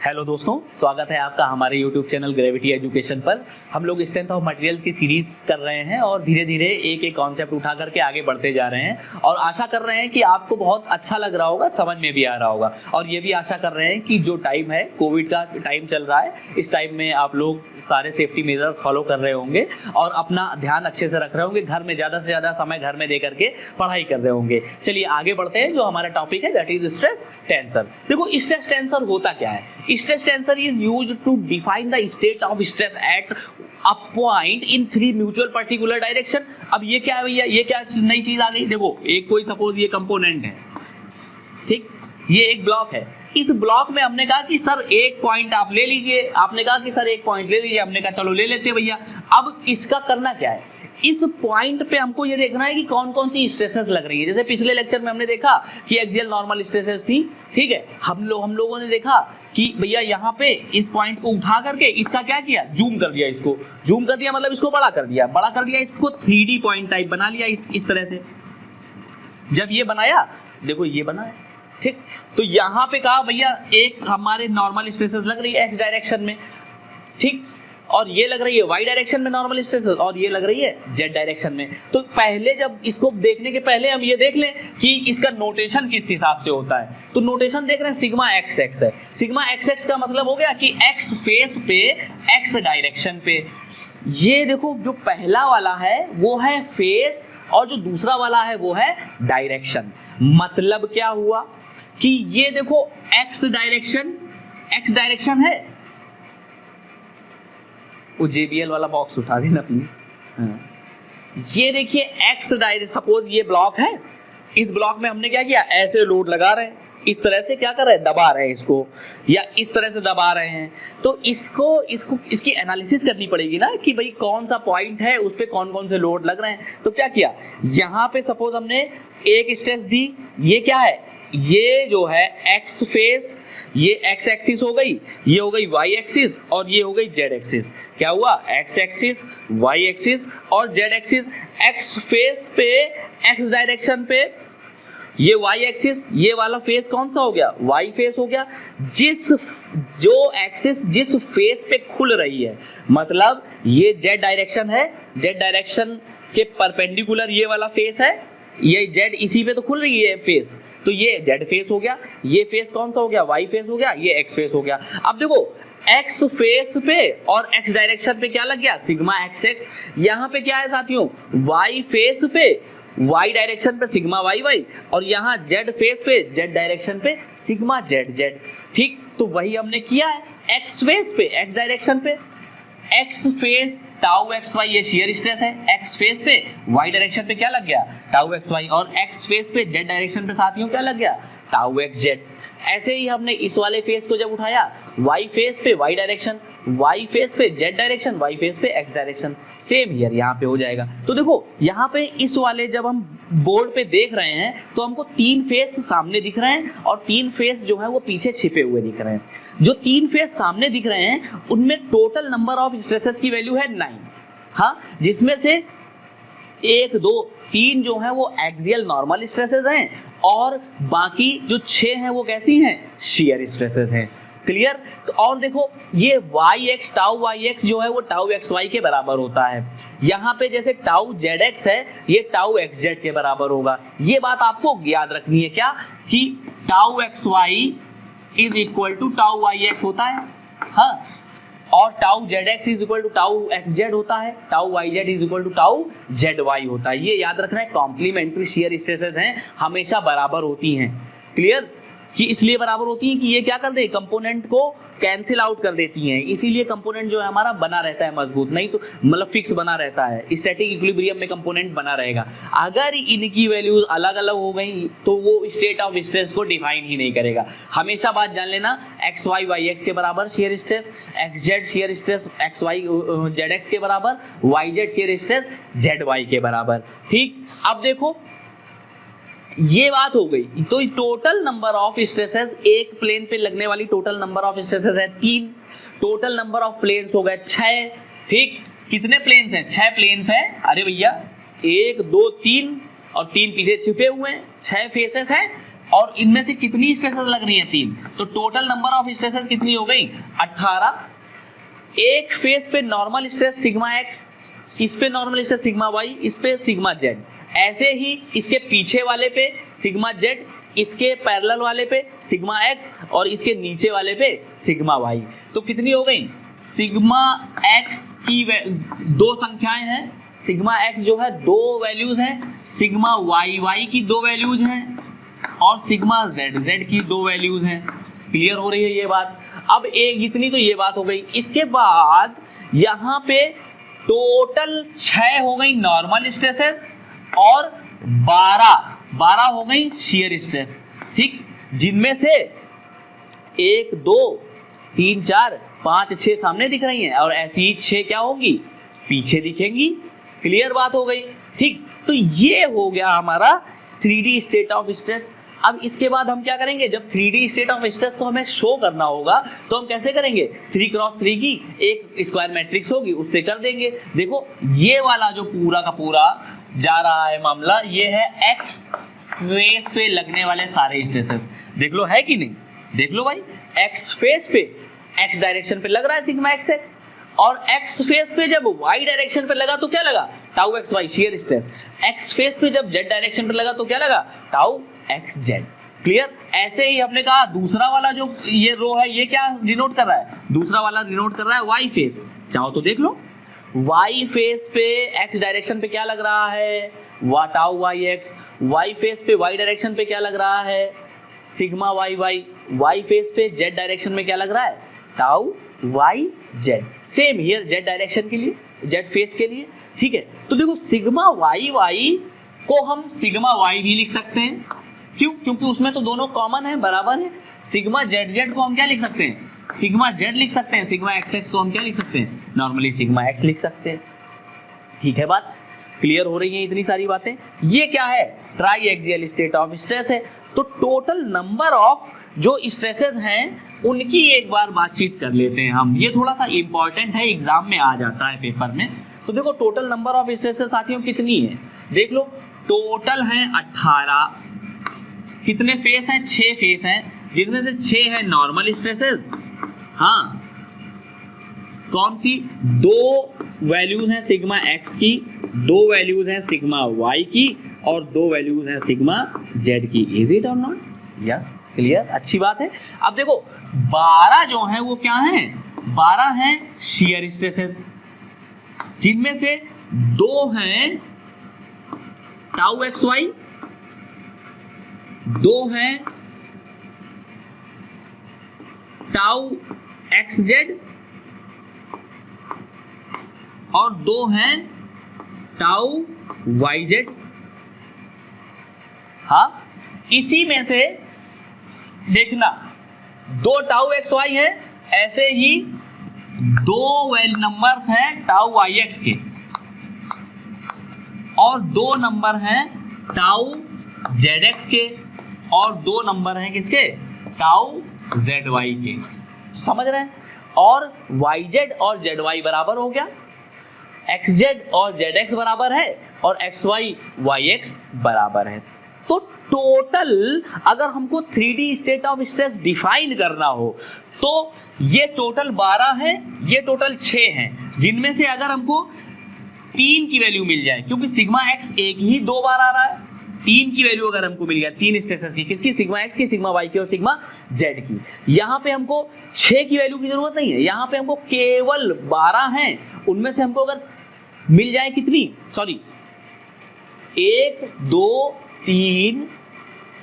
Hello दोस्तों, स्वागत है आपका हमारे YouTube चैनल ग्रेविटी एजुकेशन पर। हम लोग स्ट्रेंथ ऑफ मटेरियल की सीरीज कर रहे हैं और धीरे धीरे एक एक कॉन्सेप्ट उठा करके आगे बढ़ते जा रहे हैं और आशा कर रहे हैं कि आपको बहुत अच्छा लग रहा होगा, समझ में भी आ रहा होगा। और ये भी आशा कर रहे हैं कि जो टाइम है, कोविड का टाइम चल रहा है, इस टाइम में आप लोग सारे सेफ्टी मेजर्स फॉलो कर रहे होंगे और अपना ध्यान अच्छे से रख रहे होंगे, घर में ज़्यादा से ज़्यादा समय घर में दे करके पढ़ाई कर रहे होंगे। चलिए आगे बढ़ते हैं। जो हमारा टॉपिक है दैट इज स्ट्रेस टेंसर। देखो, स्ट्रेस टेंसर होता क्या है? Stress tensor is used to define the state of stress at a point in three mutual particular direction। अब ये क्या है भैया? ये क्या नई चीज आ गई? देखो, एक कोई सपोज ये कंपोनेंट है, ठीक, ये एक ब्लॉक है। इस ब्लॉक में हमने कहा कि सर एक पॉइंट आप ले लीजिए, आपने कहा कि सर एक पॉइंट ले लीजिए, हमने कहा चलो ले लेते हैं भैया। अब इसका करना क्या है? इस पॉइंट पे हमको ये देखना है कि कौन कौन सी स्ट्रेसेस लग रही है। जैसे पिछले लेक्चर में हमने देखा कि एक्सियल नॉर्मल स्ट्रेसेस थी, ठीक है। हम लोगों ने देखा कि भैया यहाँ पे इस पॉइंट को उठा करके इसका क्या किया, जूम कर दिया। इसको जूम कर दिया मतलब इसको बड़ा कर दिया, इसको 3D पॉइंट टाइप बना लिया इस तरह से। जब ये बनाया, देखो ये बना है, ठीक। तो यहाँ पे कहा भैया एक हमारे नॉर्मल स्ट्रेसेस लग रही है एक्स डायरेक्शन में, ठीक, और ये लग रही है वाई डायरेक्शन में नॉर्मल स्ट्रेसेस, और ये लग रही है जेड डायरेक्शन में। तो पहले जब इसको देखने के पहले हम ये देख लें कि इसका नोटेशन किस हिसाब से होता है। तो नोटेशन देख रहे हैं, सिग्मा एक्स एक्स है। सिग्मा एक्स एक्स का मतलब हो गया कि एक्स फेस पे एक्स डायरेक्शन पे। ये देखो, जो पहला वाला है वो है फेस और जो दूसरा वाला है वो है डायरेक्शन। मतलब क्या हुआ कि ये देखो एक्स डायरेक्शन है। वो JBL वाला बॉक्स उठा देना प्लीज। ये देखिए एक्स डायरेक्शन, सपोज ये ब्लॉक है, इस ब्लॉक में हमने क्या किया, ऐसे लोड लगा रहे हैं, इस तरह से क्या कर रहे हैं, दबा रहे हैं इसको, या इस तरह से दबा रहे हैं। तो इसकी एनालिसिस करनी पड़ेगी ना कि भाई कौन सा पॉइंट है, उस पे कौन कौन से लोड लग रहे हैं। तो क्या किया, यहाँ पे सपोज हमने एक स्ट्रेस दी, ये क्या है, ये जो है एक्स फेस, ये एक्स एक्सिस हो गई, ये हो गई वाई एक्सिस और ये हो गई जेड एक्सिस। क्या हुआ, एक्स एक्सिस, वाई एक्सिस और जेड एक्सिस। एक्स फेस पे एक्स डायरेक्शन पे, ये वाई एक्सिस, ये वाला फेस कौन सा हो गया, वाई फेस हो गया। जो एक्सिस जिस फेस पे खुल रही है, मतलब ये जेड डायरेक्शन है, जेड डायरेक्शन के परपेंडिकुलर ये वाला फेस है, ये जेड इसी पे तो खुल रही है फेस, तो ये जेड फेस हो गया। ये फेस कौन सा हो गया, वाई फेस हो गया, ये एक्स फेस हो गया। अब देखो एक्स फेस पे और एक्स डायरेक्शन पे क्या लग गया, सिग्मा एक्स एक्स। यहाँ पे क्या है साथियों, वाई फेस पे वाई डायरेक्शन पे सिग्मा वाई वाई, और यहाँ जेड फेस पे जेड डायरेक्शन पे सिग्मा जेड जेड, ठीक। तो वही हमने किया है एक्स फेस पे एक्स डायरेक्शन पे, X face tau x Y, ये शियर स्ट्रेस है। एक्स फेस पे वाई डायरेक्शन पे क्या लग गया, टाउ एक्स वाई, और एक्स फेस पे जेड डायरेक्शन पे साथियों क्या लग गया, टाउ एक्स जेड। ऐसे ही हमने इस वाले फेस को जब उठाया, वाई फेस पे वाई डायरेक्शन, वाई फेस पे जेड डायरेक्शन, वाई फेस पे एक्स डायरेक्शन, सेम ईयर यहाँ पे हो जाएगा। तो देखो यहाँ पे इस वाले जब हम बोर्ड पे देख रहे हैं तो हमको 3 फेस सामने दिख रहे हैं और 3 फेस जो है वो पीछे छिपे हुए दिख रहे हैं। जो 3 फेस सामने दिख रहे हैं उनमें टोटल नंबर ऑफ स्ट्रेसेस की वैल्यू है 9, हाँ, जिसमें से 1 2 3 जो है वो एक्सियल नॉर्मल स्ट्रेसेस हैं और बाकी जो 6 हैं वो कैसी हैं, शियर स्ट्रेसेस हैं। क्लियर? तो और देखो ये Y x tau Y X जो है वो टाउ एक्स वाई के बराबर होता है। यहाँ पे जैसे टाउ जेड एक्स है, ये टाउ एक्स जेड के बराबर होगा। ये बात आपको याद रखनी है क्या, कि tau x Y is equal to tau Y X होता है, हाँ, और tau Z X is equal to tau x Z होता है, tau Y Z is equal to tau Z Y होता है। ये याद रखना है, कॉम्प्लीमेंट्री शियर स्ट्रेसेस हैं, हमेशा बराबर होती हैं। क्लियर? कि इसलिए बराबर होती हैं कि ये क्या कर दे, कंपोनेंट को कैंसिल आउट कर देती हैं, इसीलिए कंपोनेंट जो है हमारा बना रहता है मजबूत, नहीं तो मतलब फिक्स बना रहता है। स्टैटिक इक्विलिब्रियम में कंपोनेंट बना रहेगा। अगर इनकी वैल्यूज अलग अलग हो गई तो वो स्टेट ऑफ स्ट्रेस को डिफाइन ही नहीं करेगा। हमेशा बात जान लेना, एक्स वाई वाई एक्स के बराबर shear stress, X Z shear stress X Y Z X के बराबर, Y Z shear stress Z Y के बराबर, ठीक। अब देखो ये बात हो गई। तो टोटल नंबर ऑफ स्ट्रेसेस, एक प्लेन पे लगने वाली टोटल नंबर ऑफ स्ट्रेसेस है 3, टोटल नंबर ऑफ प्लेन्स हो गए 6, ठीक। कितने प्लेन्स हैं, 6 प्लेन्स हैं। अरे भैया 1 2 3 और 3 पीछे छिपे हुए हैं, 6 फेसेस हैं और इनमें से कितनी स्ट्रेसेस लग रही हैं 3, तो टोटल नंबर ऑफ स्ट्रेसेस कितनी हो गई 18। एक फेस पे नॉर्मल स्ट्रेस सिग्मा एक्स, इस पे नॉर्मल स्ट्रेस सिग्मा वाई, इस पे सिग्मा जेड, ऐसे ही इसके पीछे वाले पे सिग्मा जेड, इसके पैरेलल वाले पे सिग्मा एक्स और इसके नीचे वाले पे सिग्मा वाई। तो कितनी हो गई सिग्मा एक्स की दो संख्याएं हैं, सिग्मा एक्स जो है 2 वैल्यूज हैं, सिग्मा वाई वाई की 2 वैल्यूज हैं और सिग्मा जेड जेड की 2 वैल्यूज हैं। क्लियर हो रही है ये बात। अब एक इतनी तो ये बात हो गई। इसके बाद यहां पे टोटल 6 हो गई नॉर्मल स्ट्रेसेस और 12 हो गई शियर स्ट्रेस, ठीक, जिनमें से 1 2 3 4 5 6 सामने दिख रही हैं और ऐसी ही 6 क्या होंगी पीछे दिखेंगी। क्लियर बात हो गई, ठीक। तो ये हो गया हमारा 3D स्टेट ऑफ स्ट्रेस। अब इसके बाद हम क्या करेंगे, जब 3D स्टेट ऑफ स्ट्रेस को हमें शो करना होगा तो हम कैसे करेंगे, 3x3 की एक स्क्वायर मैट्रिक्स होगी उससे कर देंगे। देखो ये वाला जो पूरा का पूरा जा रहा है मामला, ये है एक्स फेस पे लगने वाले सारे स्ट्रेसेस। देख लो है कि नहीं, देख लो भाई, एक्स फेस पे एक्स डायरेक्शन पे लग रहा है सिग्मा एक्स एक्स, और एक्स फेस पे जब वाई डायरेक्शन पे लगा तो क्या लगा tau x Y shear stress, X face पे जब जेड डायरेक्शन पे लगा तो क्या लगा टाउ एक्स जेड। क्लियर। ऐसे ही हमने कहा दूसरा वाला जो ये रो है ये क्या डिनोट कर रहा है, दूसरा वाला डिनोट कर रहा है वाई फेस। चाहो तो देख लो, वाई फेस पे एक्स डायरेक्शन पे क्या लग रहा है tau Y X, Y face पे वाई डायरेक्शन पे क्या लग रहा है sigma Y Y, Y face पे जेड डायरेक्शन में क्या लग रहा है tau Y Z. Same here Z direction के लिए, जेड फेस के लिए, ठीक है। तो देखो सिग्मा वाई वाई को हम सिग्मा वाई भी लिख सकते हैं, क्यों, क्योंकि उसमें तो दोनों कॉमन है, बराबर है। सिग्मा जेड जेड को हम क्या लिख सकते हैं सिग्मा जेड लिख सकते हैं, सिग्मा एक्स एक्स को हम क्या लिख सकते हैं नॉर्मली सिग्मा एक्स लिख सकते हैं। ठीक है, बात क्लियर हो रही है इतनी सारी बातें। ये क्या है try axial state of stress है। तो टोटल नंबर ऑफ जो स्ट्रेसेस हैं उनकी एक बार बातचीत कर लेते हैं हम, ये थोड़ा सा इंपॉर्टेंट है, एग्जाम में आ जाता है पेपर में। तो देखो टोटल नंबर ऑफ स्ट्रेसेस साथियों कितनी है, देख लो टोटल है 18। कितने फेस हैं 6 फेस हैं, जिनमें से 6 है नॉर्मल स्ट्रेसेस, हाँ कौन सी 2 वैल्यूज हैं सिग्मा एक्स की, 2 वैल्यूज हैं सिग्मा वाई की और 2 वैल्यूज हैं सिग्मा जेड की। इज इट और नॉट? यस, क्लियर, अच्छी बात है। अब देखो 12 जो है वो क्या है 12 हैं शियर स्ट्रेसेस, जिनमें से 2 हैं टाउ एक्स वाई, 2 हैं टाउ एक्स जेड और 2 हैं टाउ वाई जेड। हाँ, इसी में से देखना 2 टाउ एक्स वाई है, ऐसे ही 2 नंबर्स हैं टाउ वाई एक्स के और 2 नंबर हैं टाउ जेड एक्स के और 2 नंबर हैं किसके टाउ जेड वाई के। समझ रहे हैं? और वाई जेड और जेड वाई बराबर हो गया, एक्स जेड और जेड एक्स बराबर है और एक्स वाई वाई एक्स बराबर है। तो टोटल अगर हमको 3D state of stress define करना हो तो ये टोटल 12 है, ये टोटल 6 हैं, जिनमें से अगर हमको 3 की वैल्यू मिल जाए, क्योंकि सिग्मा एक्स एक ही 2 बार आ रहा है, 3 की वैल्यू अगर हमको मिल गया 3 स्ट्रेसेस की, किसकी सिग्मा एक्स की, सिग्मा वाई की और सिग्मा जेड की। यहाँ पे हमको 6 की वैल्यू की जरूरत नहीं है, यहाँ पे हमको केवल 12 हैं, उनमें से हमको अगर मिल जाए कितनी, सॉरी 1 2 3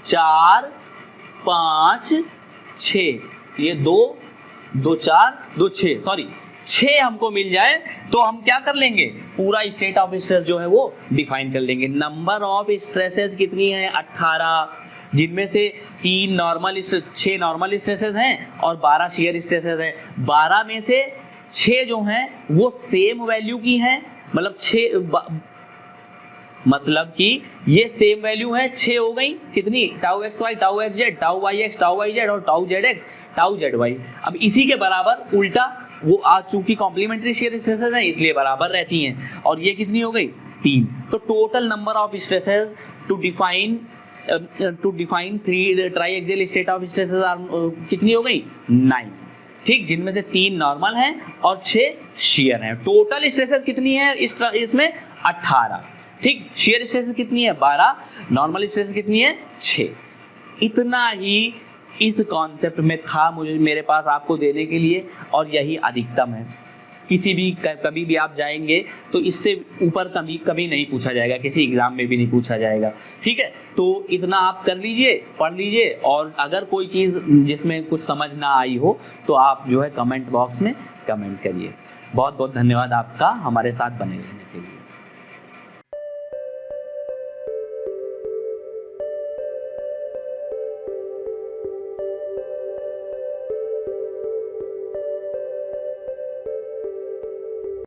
4 5 6, ये 2 2 4 2 6, सॉरी 6 हमको मिल जाए तो हम क्या कर लेंगे पूरा स्टेट ऑफ स्ट्रेस जो है वो डिफाइन कर लेंगे। नंबर ऑफ स्ट्रेसेस कितनी है 18, जिनमें से 6 नॉर्मल स्ट्रेसेस हैं और 12 शियर स्ट्रेसेस हैं। 12 में से 6 जो हैं वो सेम वैल्यू की हैं, मतलब कि ये सेम वैल्यू है 6 हो गई, कितनी tau x y tau x z tau Y x tau Y z और tau Z x tau Z y. अब इसी के बराबर उल्टा वो आज चूंकि कॉम्प्लीमेंट्री शेयर स्ट्रेसेस हैं इसलिए बराबर रहती हैं, और ये कितनी हो गई 3। तो total number of stresses to define to define 3 tri state of stresses are कितनी हो गई 9, ठीक, जिनमें से 3 नॉर्मल हैं और 6 शेयर हैं। टोटल स्ट्रेसेस कितनी है इसमें 18, ठीक। शेयर स्ट्रेसेस कितनी है 12, नॉर्मल स्ट्रेसेस कितनी है 6। इतना ही इस कॉन्सेप्ट में था मुझे मेरे पास आपको देने के लिए, और यही अधिकतम है। किसी भी कभी भी आप जाएंगे तो इससे ऊपर कभी नहीं पूछा जाएगा, किसी एग्जाम में भी नहीं पूछा जाएगा, ठीक है। तो इतना आप कर लीजिए, पढ़ लीजिए, और अगर कोई चीज़ जिसमें कुछ समझ ना आई हो तो आप जो है कमेंट बॉक्स में कमेंट करिए। बहुत बहुत धन्यवाद आपका हमारे साथ बने रहने के लिए।